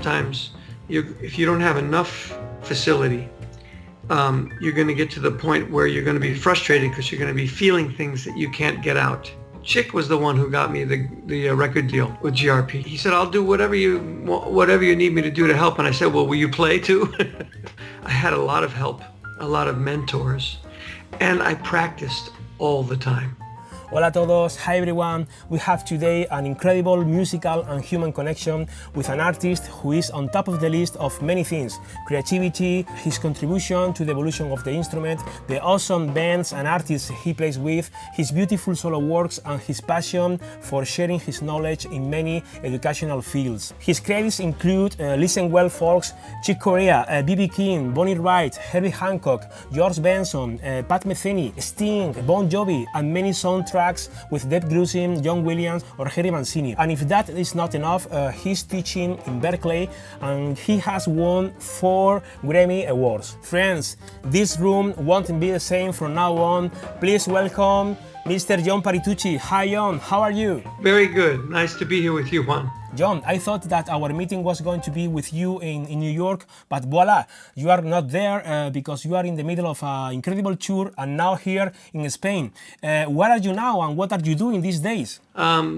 times, if you don't have enough facility, you're going to get to the point where you're going to be frustrated because you're going to be feeling things that you can't get out. Chick was the one who got me the record deal with GRP. He said, I'll do whatever you need me to do to help. And I said, well, will you play too? I had a lot of help, a lot of mentors, and I practiced all the time. Hola a todos, hi everyone. We have today an incredible musical and human connection with an artist who is on top of the list of many things: creativity, his contribution to the evolution of the instrument, the awesome bands and artists he plays with, his beautiful solo works, and his passion for sharing his knowledge in many educational fields. His credits include listen well folks, Chick Corea, B.B. King, Bonnie Wright, Herbie Hancock, George Benson, Pat Metheny, Sting, Bon Jovi, and many soundtracks with Dave Weckl, John Williams, or Harry Mancini. And if that is not enough, he's teaching in Berkeley and he has won 4 Grammy Awards. Friends, this room won't be the same from now on. Please welcome Mr. John Patitucci. Hi John, how are you? Very good. Nice to be here with you, Juan. John, I thought that our meeting was going to be with you in New York, but voila, you are not there because you are in the middle of an incredible tour and now here in Spain. Where are you now and what are you doing these days?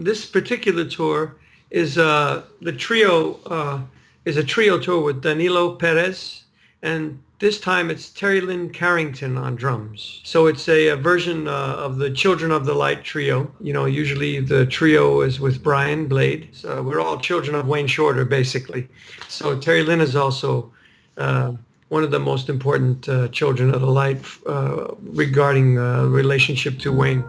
This particular tour is a trio tour with Danilo Perez, and this time it's Terry Lynn Carrington on drums. So it's a version of the Children of the Light trio. You know, usually the trio is with Brian Blade. So we're all children of Wayne Shorter, basically. So Terry Lynn is also one of the most important Children of the Light regarding relationship to Wayne.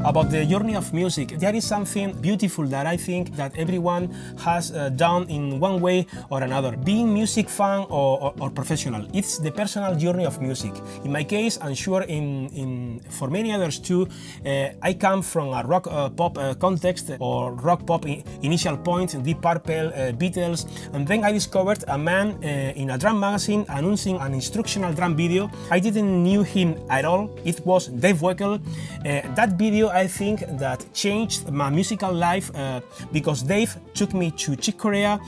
About the journey of music, there is something beautiful that I think that everyone has done in one way or another. Being music fan or professional, it's the personal journey of music. In my case, I'm sure for many others too, I come from a rock pop context or rock pop initial point, Deep Purple, Beatles, and then I discovered a man in a drum magazine announcing an instructional drum video. I didn't knew him at all. It was Dave Weckl. That video I think that changed my musical life because Dave took me to Chick Corea,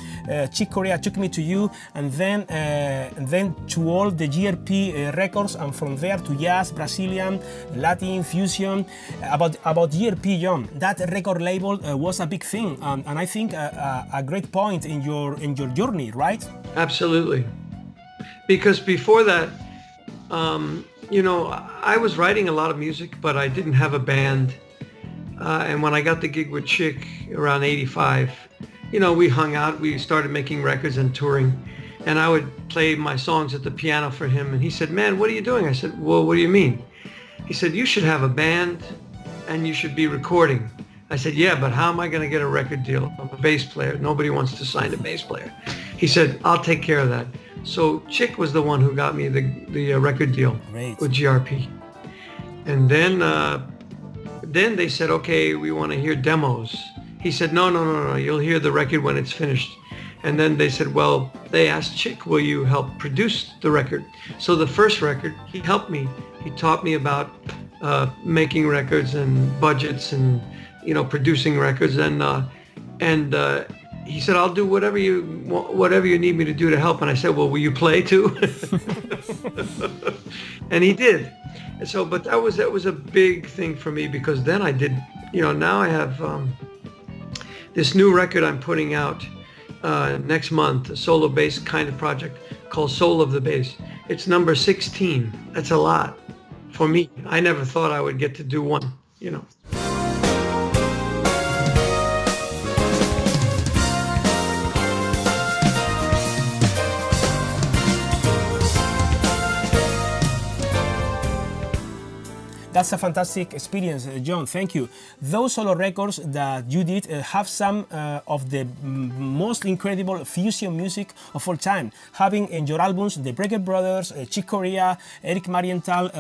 Chick Corea took me to you, and then to all the GRP records, and from there to jazz, Brazilian, Latin, fusion. About GRP, John, that record label was a big thing, and I think a great point in your journey, right? Absolutely, because before that, you know, I was writing a lot of music, but I didn't have a band. And when I got the gig with Chick around 85, you know, we hung out, we started making records and touring, and I would play my songs at the piano for him. And he said, man, what are you doing? I said, well, what do you mean? He said, you should have a band and you should be recording. I said, yeah, but how am I going to get a record deal? I'm a bass player. Nobody wants to sign a bass player. He said, I'll take care of that. So Chick was the one who got me the record deal with GRP. And then they said, okay, we want to hear demos. He said, no, you'll hear the record when it's finished. And then they said, well, they asked Chick, will you help produce the record? So the first record, he helped me. He taught me about making records and budgets and, you know, producing records. And he said, I'll do whatever you need me to do to help. And I said, well, will you play too? And he did. And so, but that was a big thing for me, because then I did, you know, now I have this new record I'm putting out next month, a solo bass kind of project called Soul of the Bass. It's number 16. That's a lot for me. I never thought I would get to do one, you know. That's a fantastic experience, John. Thank you. Those solo records that you did have some of the most incredible fusion music of all time, having in your albums the Breaker Brothers, Chick Corea, Eric Marienthal,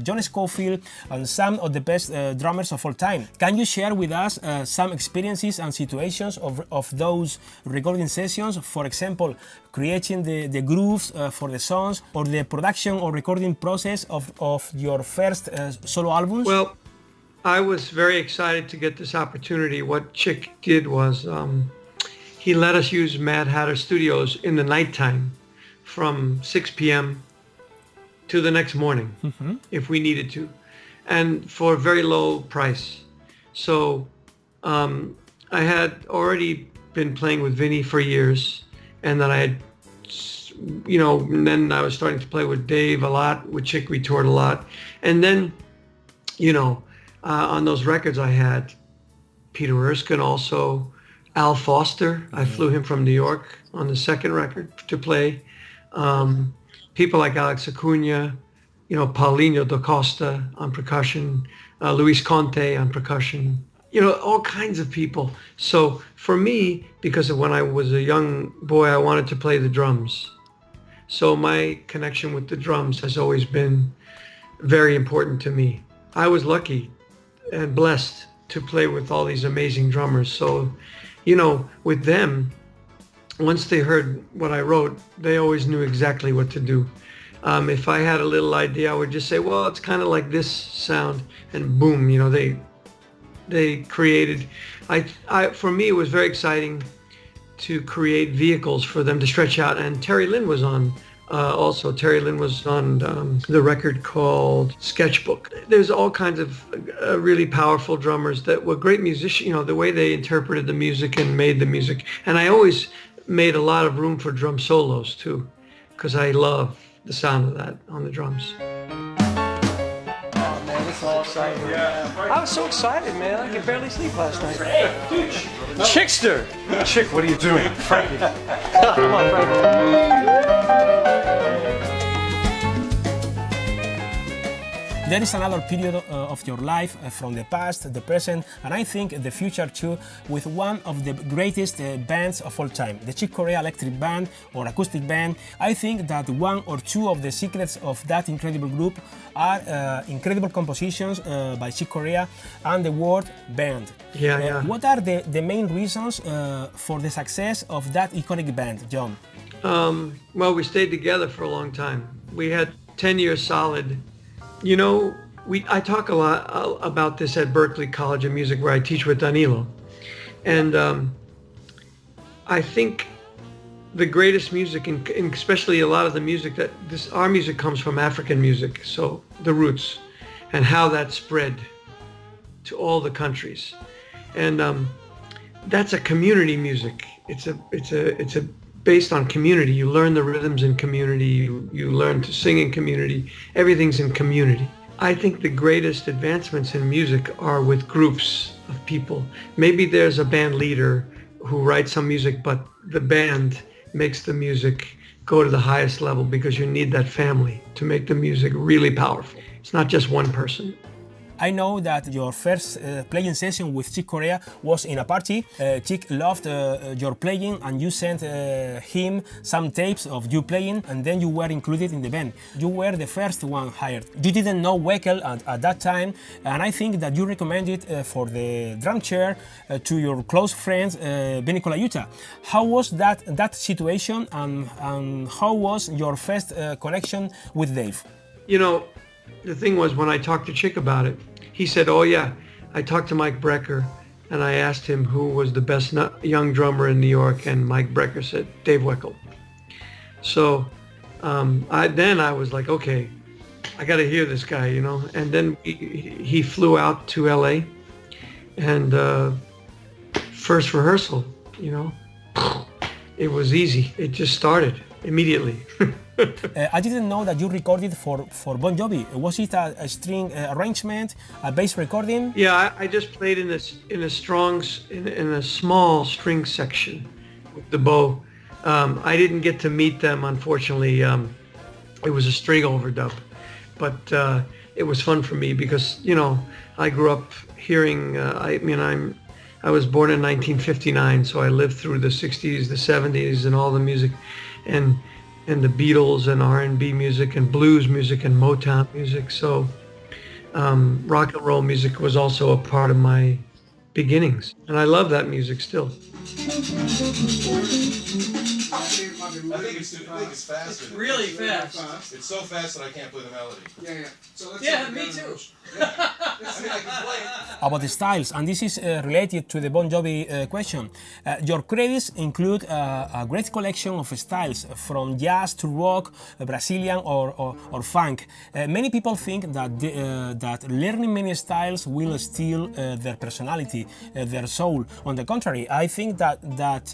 John Scofield, and some of the best drummers of all time. Can you share with us some experiences and situations of those recording sessions? For example, creating the grooves for the songs, or the production or recording process of your first solo albums? Well, I was very excited to get this opportunity. What Chick did was he let us use Mad Hatter Studios in the nighttime from 6 p.m. to the next morning, if we needed to, and for a very low price. So I had already been playing with Vinnie for years, and then I had, and then I was starting to play with Dave a lot. With Chick, we toured a lot. And then, on those records I had Peter Erskine also, Al Foster. I flew him from New York on the second record to play. People like Alex Acuna, Paulinho da Costa on percussion, Luis Conte on percussion, all kinds of people. So for me, because of when I was a young boy, I wanted to play the drums. So my connection with the drums has always been very important to me. I was lucky and blessed to play with all these amazing drummers. So, with them, once they heard what I wrote, they always knew exactly what to do. If I had a little idea, I would just say, well, it's kind of like this sound, and boom, they created. For me, it was very exciting to create vehicles for them to stretch out. And Terry Lynn was on also. Terry Lynn was on the record called Sketchbook. There's all kinds of really powerful drummers that were great musicians, the way they interpreted the music and made the music. And I always made a lot of room for drum solos too, because I love the sound of that on the drums. Exciting. Yeah. I was so excited, man. I could barely sleep last night. Hey, dude. Chickster! Chick, what are you doing? Frankie. Come on, Frankie. There is another period of your life from the past, the present, and I think the future too, with one of the greatest bands of all time, the Chick Corea Electric Band or Acoustic Band. I think that one or two of the secrets of that incredible group are incredible compositions by Chick Corea and the word band. Yeah. What are the main reasons for the success of that iconic band, John? Well, we stayed together for a long time. We had 10 years solid. I talk a lot about this at Berklee College of Music, where I teach with Danilo. And I think the greatest music, and especially a lot of the music our music comes from African music, so the roots, and how that spread to all the countries. And that's a community music. It's based on community. You learn the rhythms in community. You learn to sing in community. Everything's in community. I think the greatest advancements in music are with groups of people. Maybe there's a band leader who writes some music, but the band makes the music go to the highest level, because you need that family to make the music really powerful. It's not just one person. I know that your first playing session with Chick Corea was in a party. Chick loved your playing, and you sent him some tapes of you playing, and then you were included in the band. You were the first one hired. You didn't know Weckl at that time, and I think that you recommended for the drum chair to your close friends, Vinnie Colaiuta. How was that situation, and how was your first connection with Dave? The thing was, when I talked to Chick about it, he said, oh yeah, I talked to Mike Brecker, and I asked him who was the best young drummer in New York, and Mike Brecker said Dave Weckl. So I was like, okay, I got to hear this guy, And then he flew out to LA, and first rehearsal, it was easy. It just started immediately. I didn't know that you recorded for Bon Jovi. Was it a string arrangement, a bass recording? Yeah, I just played in a small string section with the bow. I didn't get to meet them, unfortunately. It was a string overdub, but it was fun for me because, you know, I grew up hearing, I was born in 1959, so I lived through the 60s, the 70s, and all the music, and the Beatles and R&B music and blues music and Motown music. So rock and roll music was also a part of my beginnings, and I love that music still. I think it's fast. It's really fast. It's so fast that I can't play the melody. Yeah. So let's Me too. I mean, I can play it. About the styles, and this is related to the Bon Jovi question. Your credits include a great collection of styles, from jazz to rock, Brazilian or funk. Many people think that that learning many styles will steal their personality, their soul. On the contrary, I think that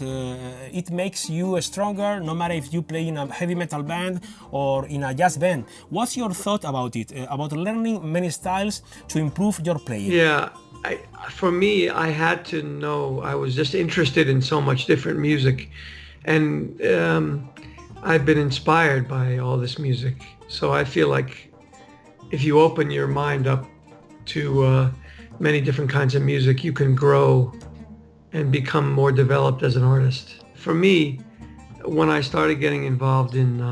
it makes you stronger, no matter if you play in a heavy metal band or in a jazz band. What's your thought about it, about learning many styles to improve your playing? Yeah, for me, I had to know. I was just interested in so much different music, and I've been inspired by all this music. So I feel like if you open your mind up to many different kinds of music, you can grow and become more developed as an artist. For me, when I started getting involved in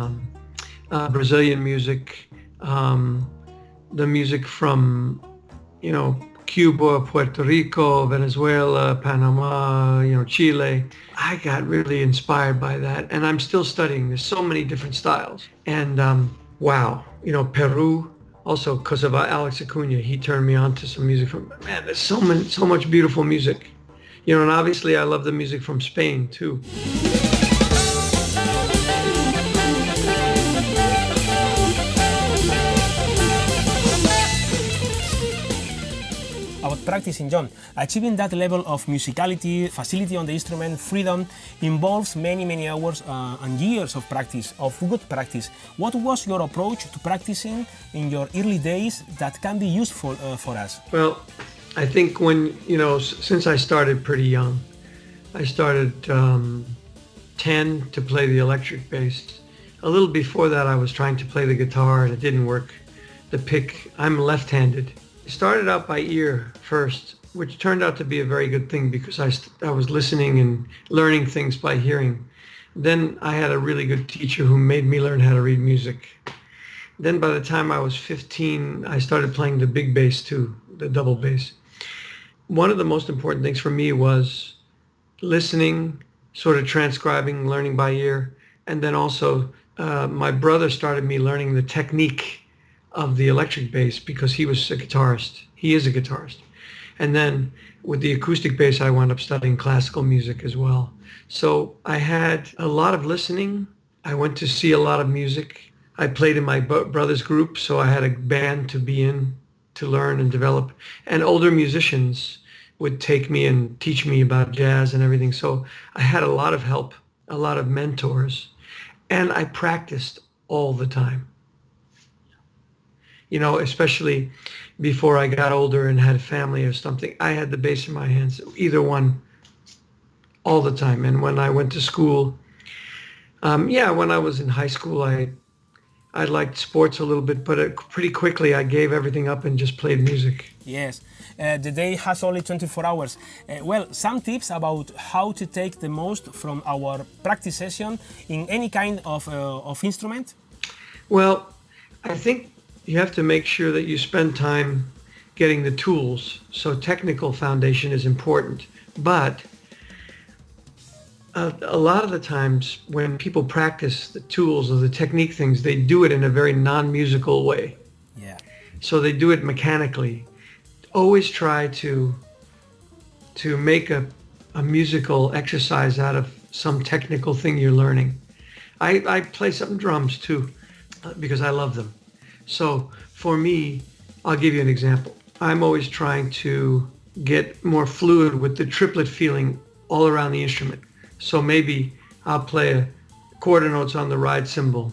Brazilian music, the music from, you know, Cuba, Puerto Rico, Venezuela, Panama, you know, Chile, I got really inspired by that, and I'm still studying. There's so many different styles, and wow, you know, Peru, also because of Alex Acuna, he turned me on to some music from, man, there's so much beautiful music, you know, and obviously I love the music from Spain too. About practicing, John, achieving that level of musicality, facility on the instrument, freedom, involves many hours and years of practice, of good practice. What was your approach to practicing in your early days that can be useful for us? Well, I think when, you know, since I started pretty young, I started 10 to play the electric bass. A little before that, I was trying to play the guitar and it didn't work. The pick, I'm left-handed. I started out by ear first, which turned out to be a very good thing because I was listening and learning things by hearing. Then I had a really good teacher who made me learn how to read music. Then by the time I was 15, I started playing the big bass too, the double bass. One of the most important things for me was listening, sort of transcribing, learning by ear, and then also my brother started me learning the technique of the electric bass because he was a guitarist. He is a guitarist. And then with the acoustic bass, I wound up studying classical music as well. So I had a lot of listening. I went to see a lot of music. I played in my brother's group, so I had a band to be in, to learn and develop. And older musicians would take me and teach me about jazz and everything. So I had a lot of help, a lot of mentors, and I practiced all the time. You know, especially before I got older and had a family or something, I had the bass in my hands, either one, all the time. And when I went to school, when I was in high school, I liked sports a little bit, but pretty quickly I gave everything up and just played music. Yes, the day has only 24 hours. Well, some tips about how to take the most from our practice session in any kind of instrument? Well, I think you have to make sure that you spend time getting the tools. So technical foundation is important, but a lot of the times when people practice the tools or the technique things, they do it in a very non-musical way. Yeah. So they do it mechanically. Always try to make a musical exercise out of some technical thing you're learning. I play some drums too because I love them. So for me, I'll give you an example. I'm always trying to get more fluid with the triplet feeling all around the instrument. So maybe I'll play quarter notes on the ride cymbal,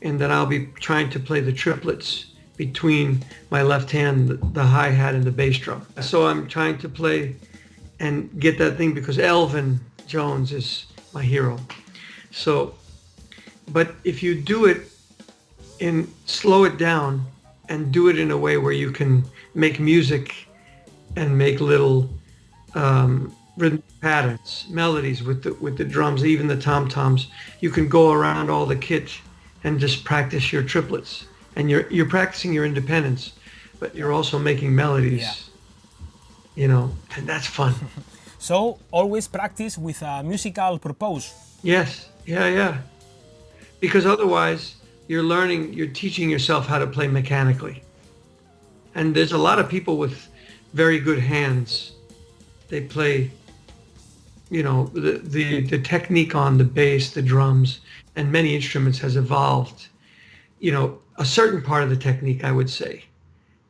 and then I'll be trying to play the triplets between my left hand, the hi-hat, and the bass drum. So I'm trying to play and get that thing because Elvin Jones is my hero. So, but if you do it and slow it down and do it in a way where you can make music and make little rhythm patterns, melodies with the drums, even the tom-toms. You can go around all the kit and just practice your triplets, and you're practicing your independence, but you're also making melodies, you know, and that's fun. So always practice with a musical purpose. Yes, yeah. Because otherwise you're teaching yourself how to play mechanically. And there's a lot of people with very good hands. They play, you know, the technique on the bass, the drums, and many instruments has evolved. You know, a certain part of the technique, I would say,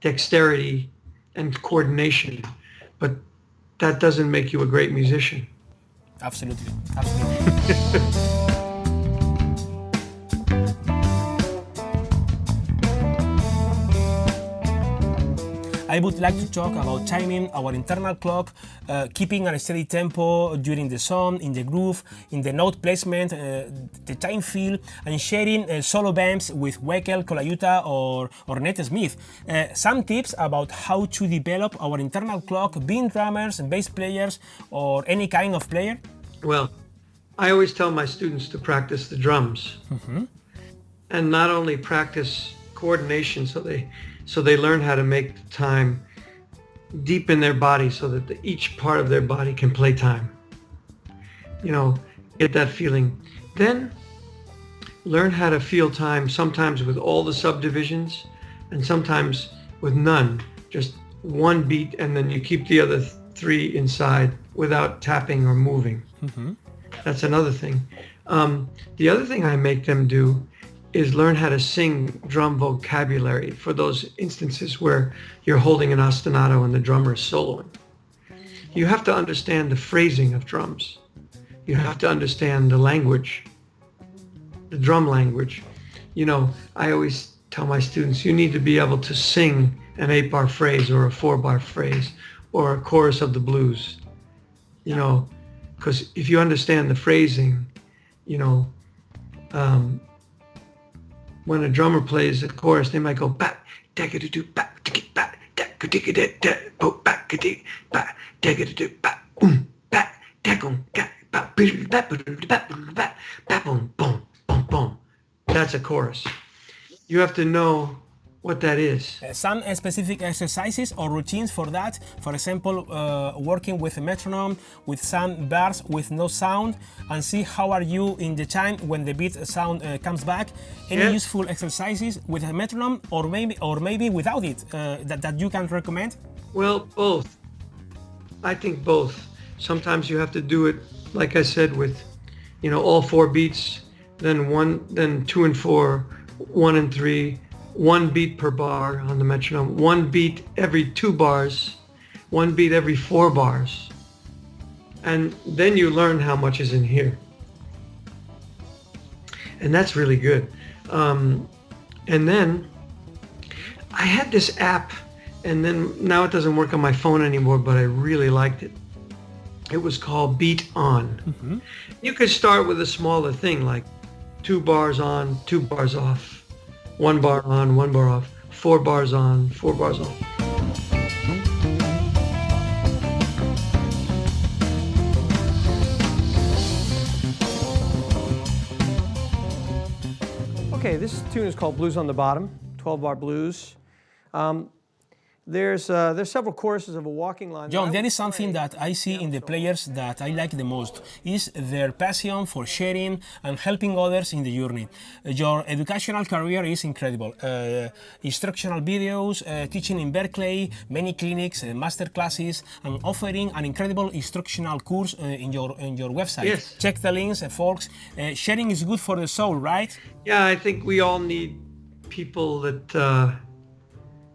dexterity and coordination, but that doesn't make you a great musician. Absolutely. I would like to talk about timing, our internal clock, keeping a steady tempo during the song, in the groove, in the note placement, the time feel, and sharing solo bands with Weckl, Colaiuta, or Nate Smith. Some tips about how to develop our internal clock, being drummers, bass players, or any kind of player? Well, I always tell my students to practice the drums. And not only practice coordination so they learn how to make the time deep in their body so that each part of their body can play time. You know, get that feeling. Then learn how to feel time sometimes with all the subdivisions and sometimes with none. Just one beat and then you keep the other three inside without tapping or moving. That's another thing. The other thing I make them do is learn how to sing drum vocabulary for those instances where you're holding an ostinato and the drummer is soloing. You have to understand the phrasing of drums. You have to understand the language, the drum language. You know, I always tell my students, you need to be able to sing an 8-bar phrase or a 4-bar phrase or a chorus of the blues, you know, because if you understand the phrasing, you know, when a drummer plays a chorus, they might go back, da-ga-da-do, back, da-ga-da, da-ga-da-da, bo, back-a-dee, back, da-ga-da-do, back, back, da-gum, ga, ba, boom, boom, boom, boom. That's a chorus. You have to know what that is. Some specific exercises or routines for that. For example, working with a metronome, with some bars with no sound, and see how are you in the time when the beat sound comes back. Any useful exercises with a metronome, or maybe without it, that you can recommend? Well, both. I think both. Sometimes you have to do it, like I said, with, you know, all 4 beats, then 2 and 4, 1 and 3. 1 beat per bar on the metronome, 1 beat every 2 bars, 1 beat every 4 bars. And then you learn how much is in here. And that's really good. And then I had this app, and then now it doesn't work on my phone anymore, but I really liked it. It was called Beat On. You could start with a smaller thing like 2 bars on, 2 bars off. 1 bar on, 1 bar off, 4 bars on, 4 bars off. Okay, this tune is called Blues on the Bottom, 12-bar blues. There's several choruses of a walking line. John, there is something that I see in the players that I like the most, is their passion for sharing and helping others in the journey. Your educational career is incredible. Instructional videos, teaching in Berkeley, many clinics, master classes, and offering an incredible instructional course in your website. Yes. Check the links, folks. Sharing is good for the soul, right? Yeah, I think we all need people that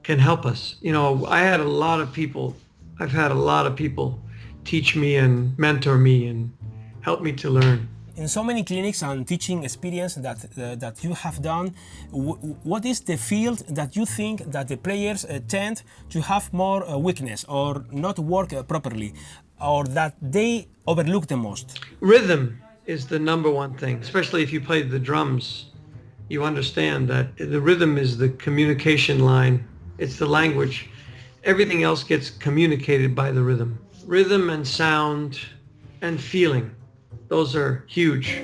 can help us. You know, I've had a lot of people teach me and mentor me and help me to learn. In so many clinics and teaching experience that you have done, what is the field that you think that the players tend to have more weakness or not work properly, or that they overlook the most? Rhythm is the #1 thing, especially if you play the drums you understand that the rhythm is the communication line. It's the language. Everything else gets communicated by the rhythm. Rhythm and sound and feeling. Those are huge.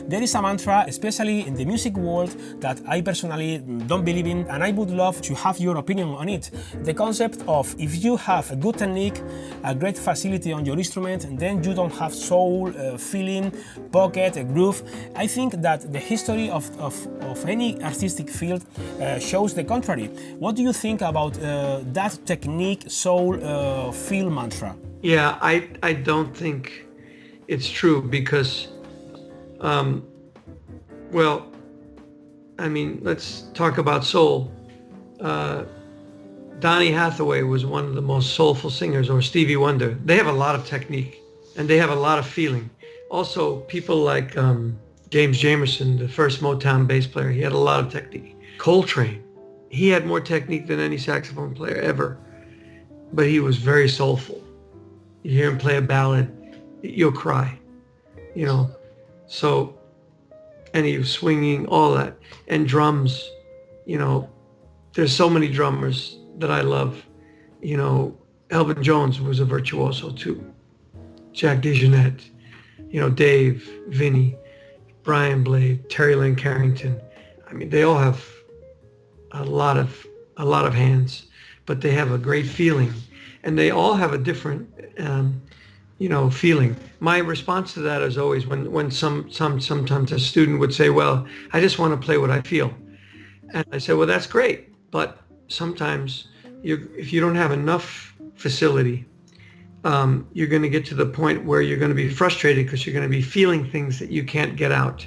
There is a mantra, especially in the music world, that I personally don't believe in, and I would love to have your opinion on it. The concept of if you have a good technique, a great facility on your instrument, and then you don't have soul, feeling, pocket, a groove. I think that the history of any artistic field shows the contrary. What do you think about that technique, soul, feel mantra? Yeah, I don't think it's true because, well, I mean, let's talk about soul. Donny Hathaway was one of the most soulful singers, or Stevie Wonder. They have a lot of technique and they have a lot of feeling. Also, people like James Jamerson, the first Motown bass player, he had a lot of technique. Coltrane, he had more technique than any saxophone player ever, but he was very soulful. You hear him play a ballad, you'll cry, you know. So, and he was swinging, all that. And drums, you know, there's so many drummers that I love. You know, Elvin Jones was a virtuoso too. Jack DeJohnette, you know, Dave, Vinnie, Brian Blade, Terry Lynn Carrington. I mean, they all have a lot of hands, but they have a great feeling, and they all have a different, you know, feeling. My response to that is always when sometimes a student would say, well, I just want to play what I feel. And I say, well, that's great. But sometimes if you don't have enough facility, you're going to get to the point where you're going to be frustrated because you're going to be feeling things that you can't get out.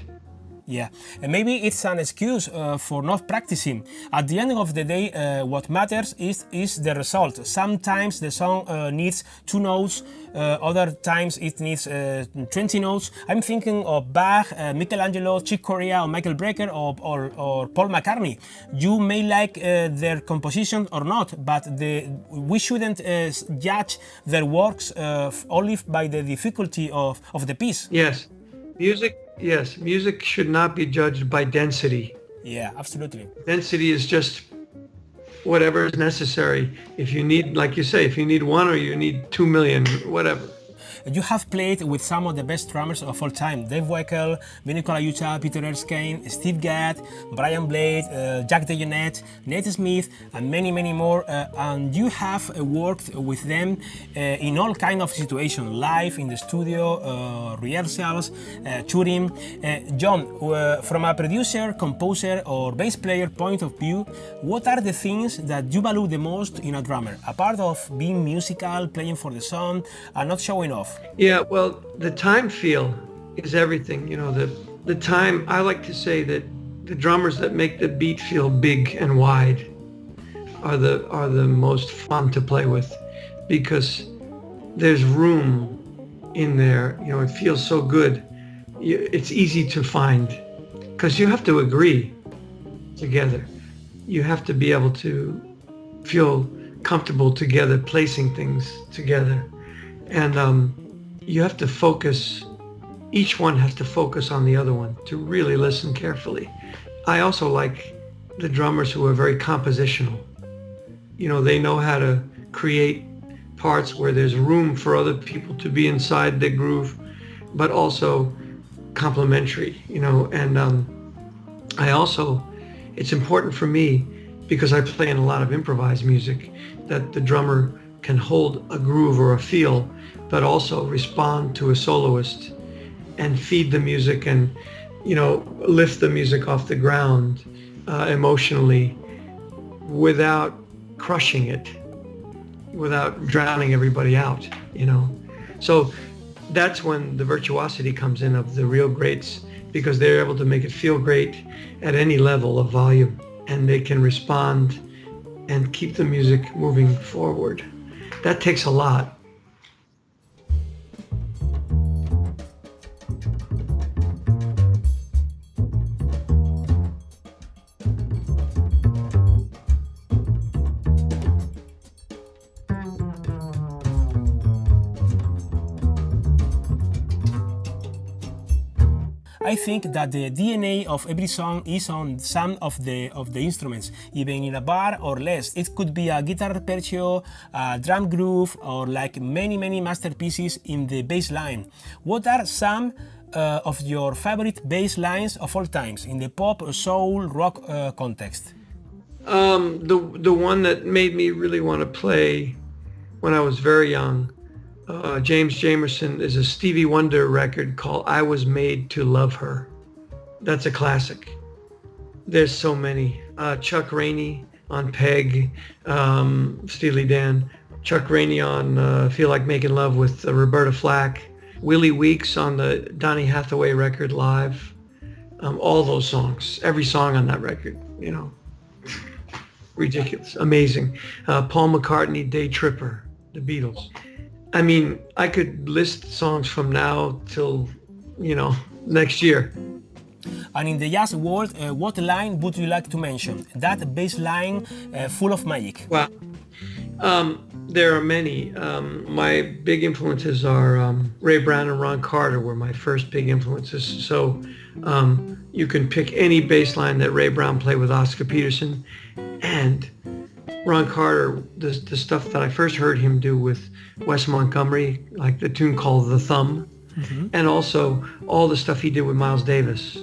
Yeah, and maybe it's an excuse for not practicing. At the end of the day, what matters is the result. Sometimes the song needs 2 notes, other times it needs 20 notes. I'm thinking of Bach, Michelangelo, Chick Corea, or Michael Brecker, or Paul McCartney. You may like their composition or not, but we shouldn't judge their works only by the difficulty of the piece. Yes, music should not be judged by density. Yeah, absolutely. Density is just whatever is necessary. If you need, like you say, if you need 1 or you need 2 million, whatever. You have played with some of the best drummers of all time: Dave Weckl, Vinnie Colaiuta, Peter Erskine, Steve Gadd, Brian Blade, Jack DeJohnette, Nate Smith, and many, many more. And you have worked with them in all kind of situations, live, in the studio, rehearsals, touring. John, from a producer, composer, or bass player point of view, what are the things that you value the most in a drummer, apart of being musical, playing for the song, and not showing off? Yeah, well, the time feel is everything. You know, the time, I like to say that the drummers that make the beat feel big and wide are the most fun to play with, because there's room in there. You know, it feels so good. It's easy to find because you have to agree together. You have to be able to feel comfortable together, placing things together. And you have to focus, each one has to focus on the other one to really listen carefully. I also like the drummers who are very compositional. You know, they know how to create parts where there's room for other people to be inside the groove, but also complementary, you know. And it's important for me, because I play in a lot of improvised music, that the drummer can hold a groove or a feel, but also respond to a soloist and feed the music and, you know, lift the music off the ground emotionally without crushing it, without drowning everybody out, you know. So that's when the virtuosity comes in of the real greats, because they're able to make it feel great at any level of volume, and they can respond and keep the music moving forward. That takes a lot. I think that the DNA of every song is on some of the instruments, even in a bar or less. It could be a guitar arpeggio, a drum groove, or like many masterpieces in the bass line. What are some of your favorite bass lines of all times in the pop, soul, rock context? The one that made me really want to play when I was very young, James Jamerson, is a Stevie Wonder record called I Was Made to Love Her. That's a classic. There's so many. Chuck Rainey on Peg, Steely Dan. Chuck Rainey on Feel Like Making Love with Roberta Flack. Willie Weeks on the Donny Hathaway record Live. All those songs, every song on that record, you know. Ridiculous, amazing. Paul McCartney, Day Tripper, the Beatles. I mean, I could list songs from now till, you know, next year. And in the jazz world, what line would you like to mention? That bass line full of magic. Well, there are many. My big influences are Ray Brown and Ron Carter were my first big influences. So you can pick any bass line that Ray Brown played with Oscar Peterson, and Ron Carter, the stuff that I first heard him do with Wes Montgomery, like the tune called The Thumb, and also all the stuff he did with Miles Davis.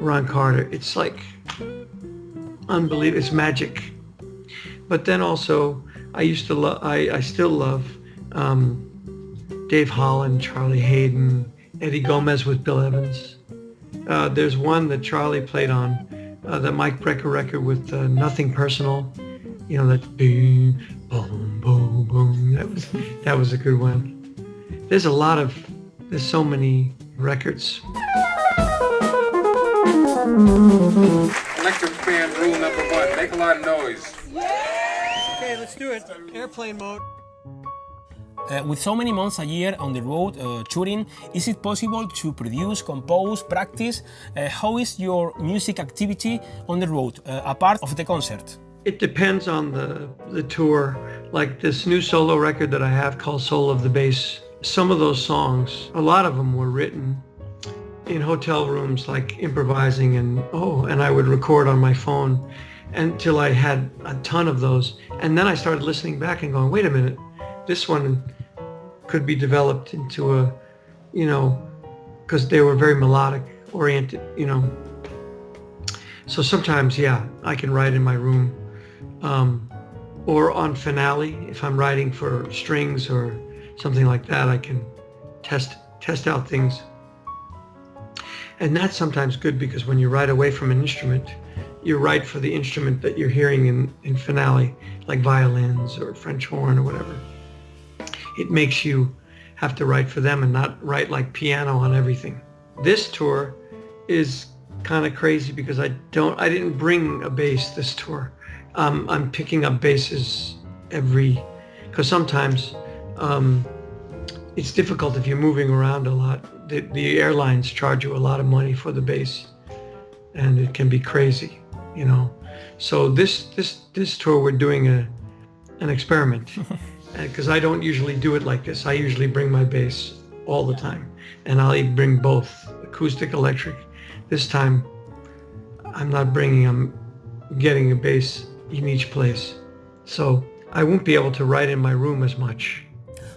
Ron Carter, it's like unbelievable, it's magic. But then also, I still love Dave Holland, Charlie Hayden, Eddie Gomez with Bill Evans. There's one that Charlie played on the Mike Brecker record with Nothing Personal. You know, that boom, boom, boom, boom. That was a good one. There's so many records. Electric fan rule number 1, make a lot of noise. Okay, let's do it. Airplane mode. With so many months a year on the road touring, is it possible to produce, compose, practice? How is your music activity on the road, apart of the concert? It depends on the tour. Like this new solo record that I have called Soul of the Bass, some of those songs, a lot of them were written in hotel rooms, like improvising, and I would record on my phone until I had a ton of those. And then I started listening back and going, wait a minute, this one could be developed into a, you know, because they were very melodic oriented, you know. So sometimes, yeah, I can write in my room, or on finale, if I'm writing for strings or something like that, I can test out things. And that's sometimes good, because when you write away from an instrument, you write for the instrument that you're hearing in finale, like violins or French horn or whatever. It makes you have to write for them and not write like piano on everything. This tour is kind of crazy because I didn't bring a bass this tour. I'm picking up basses because sometimes it's difficult if you're moving around a lot. The airlines charge you a lot of money for the bass, and it can be crazy, you know. So this tour we're doing an experiment, because I don't usually do it like this. I usually bring my bass all the time, and I'll even bring both, acoustic, electric. This time I'm not bringing, I'm getting a bass in each place. So I won't be able to write in my room as much.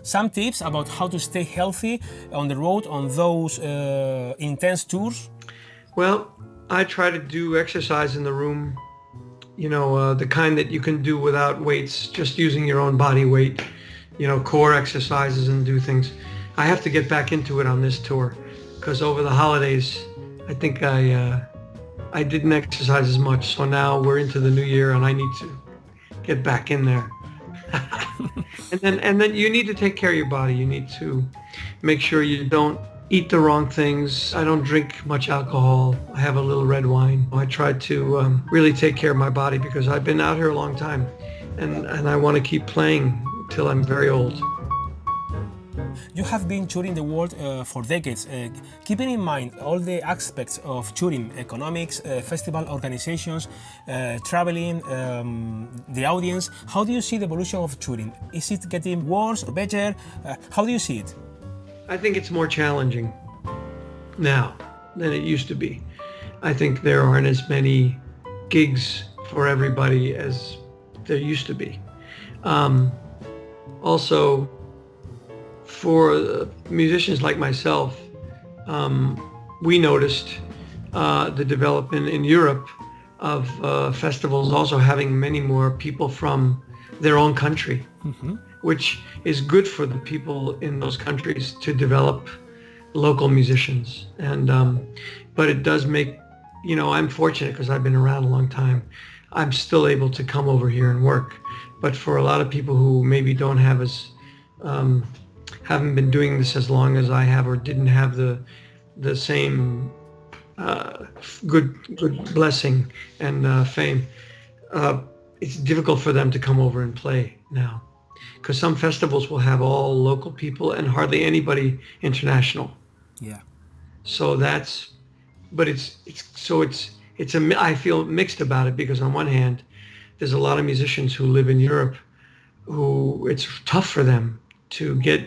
Some tips about how to stay healthy on the road on those intense tours? Well, I try to do exercise in the room, you know, the kind that you can do without weights, just using your own body weight, you know, core exercises and do things. I have to get back into it on this tour, because over the holidays, I think I didn't exercise as much. So now we're into the new year and I need to get back in there. and then you need to take care of your body. You need to make sure you don't eat the wrong things. I don't drink much alcohol. I have a little red wine. I try to really take care of my body, because I've been out here a long time, and I want to keep playing till I'm very old. You have been touring the world for decades. Keeping in mind all the aspects of touring, economics, festival organizations, traveling, the audience, how do you see the evolution of touring? Is it getting worse or better? How do you see it? I think it's more challenging now than it used to be. I think there aren't as many gigs for everybody as there used to be. Also, for musicians like myself, we noticed the development in Europe of festivals also having many more people from their own country, which is good for the people in those countries to develop local musicians. And but it does make, you know, I'm fortunate because I've been around a long time. I'm still able to come over here and work. But for a lot of people who maybe don't have as haven't been doing this as long as I have, or didn't have the same good blessing and fame, it's difficult for them to come over and play now, because some festivals will have all local people and hardly anybody international. Yeah. So that's, but I feel mixed about it, because on one hand, there's a lot of musicians who live in Europe who it's tough for them to get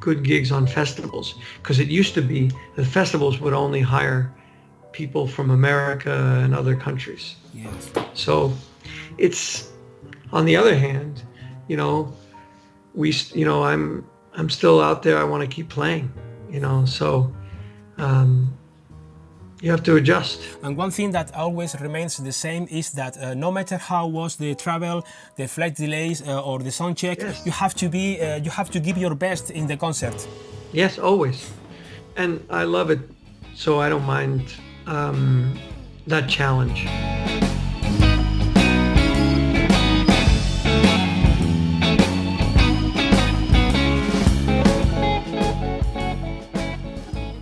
good gigs on festivals, because it used to be the festivals would only hire people from America and other countries. Yes. So it's, on the other hand, you know, I'm still out there. I want to keep playing, you know, so you have to adjust. And one thing that always remains the same is that no matter how was the travel, the flight delays, or the sound check, yes, you have to give your best in the concert. Yes, always. And I love it, so I don't mind that challenge.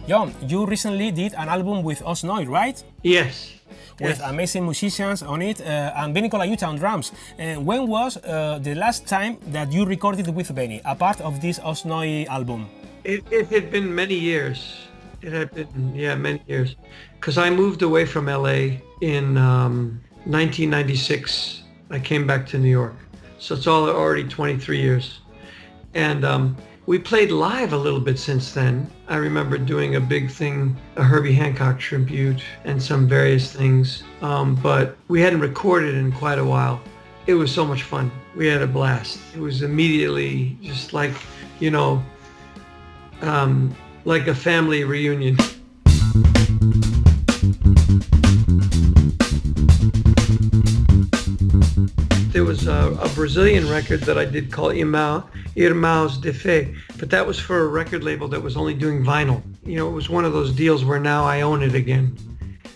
John, you recently did an album with Oz Noy, right? Yes. With amazing musicians on it, and Vinnie Colaiuta on drums. When was the last time that you recorded with Vinnie, a part of this Oz Noy album? It had been many years. It had been, yeah, many years. Because I moved away from LA in 1996. I came back to New York. So it's already 23 years. And we played live a little bit since then. I remember doing a big thing, a Herbie Hancock tribute, and some various things. But we hadn't recorded in quite a while. It was so much fun. We had a blast. It was immediately just like, you know, like a family reunion. There was a Brazilian record that I did called Irmãos de Fé, but that was for a record label that was only doing vinyl. You know, it was one of those deals where now I own it again.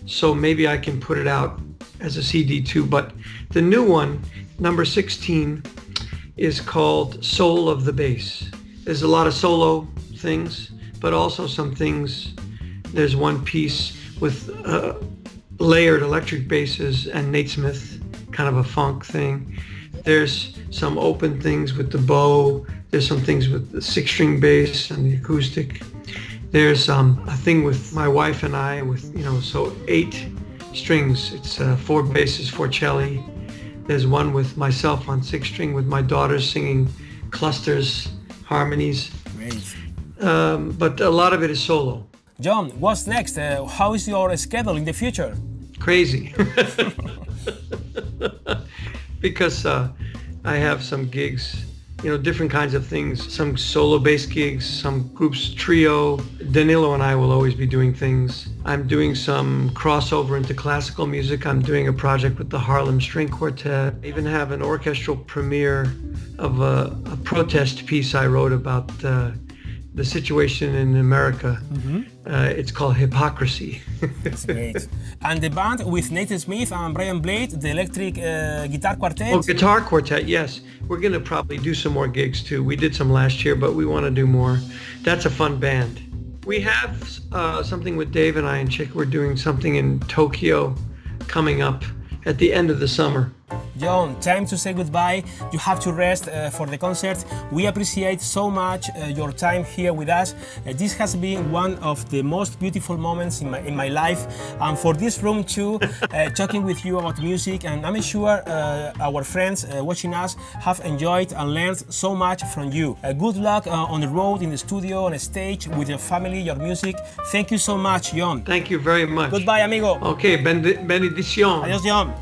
So maybe I can put it out as a CD too. But the new one, number 16, is called Soul of the Bass. There's a lot of solo things, but also some things. There's one piece with layered electric basses and Nate Smith, kind of a funk thing. There's some open things with the bow. There's some things with the 6-string bass and the acoustic. There's a thing with my wife and I with, you know, so 8 strings. It's 4 basses, 4 celli. There's one with myself on 6-string with my daughters singing clusters, harmonies. Great. But a lot of it is solo. John, what's next? How is your schedule in the future? Crazy. Because I have some gigs, you know, different kinds of things, some solo bass gigs, some groups trio. Danilo and I will always be doing things. I'm doing some crossover into classical music. I'm doing a project with the Harlem String Quartet. I even have an orchestral premiere of a protest piece I wrote about the situation in America. It's called Hypocrisy. That's great. And the band with Nathan Smith and Brian Blade, the electric guitar quartet? Oh, guitar quartet, yes. We're going to probably do some more gigs too. We did some last year, but we want to do more. That's a fun band. We have something with Dave and I and Chick. We're doing something in Tokyo coming up at the end of the summer. John, time to say goodbye. You have to rest for the concert. We appreciate so much your time here with us. This has been one of the most beautiful moments in my life, and for this room too, talking with you about music, and I'm sure our friends watching us have enjoyed and learned so much from you. Good luck on the road, in the studio, on a stage, with your family, your music. Thank you so much, John. Thank you very much. Goodbye, amigo. Okay, bendición. Adiós, John.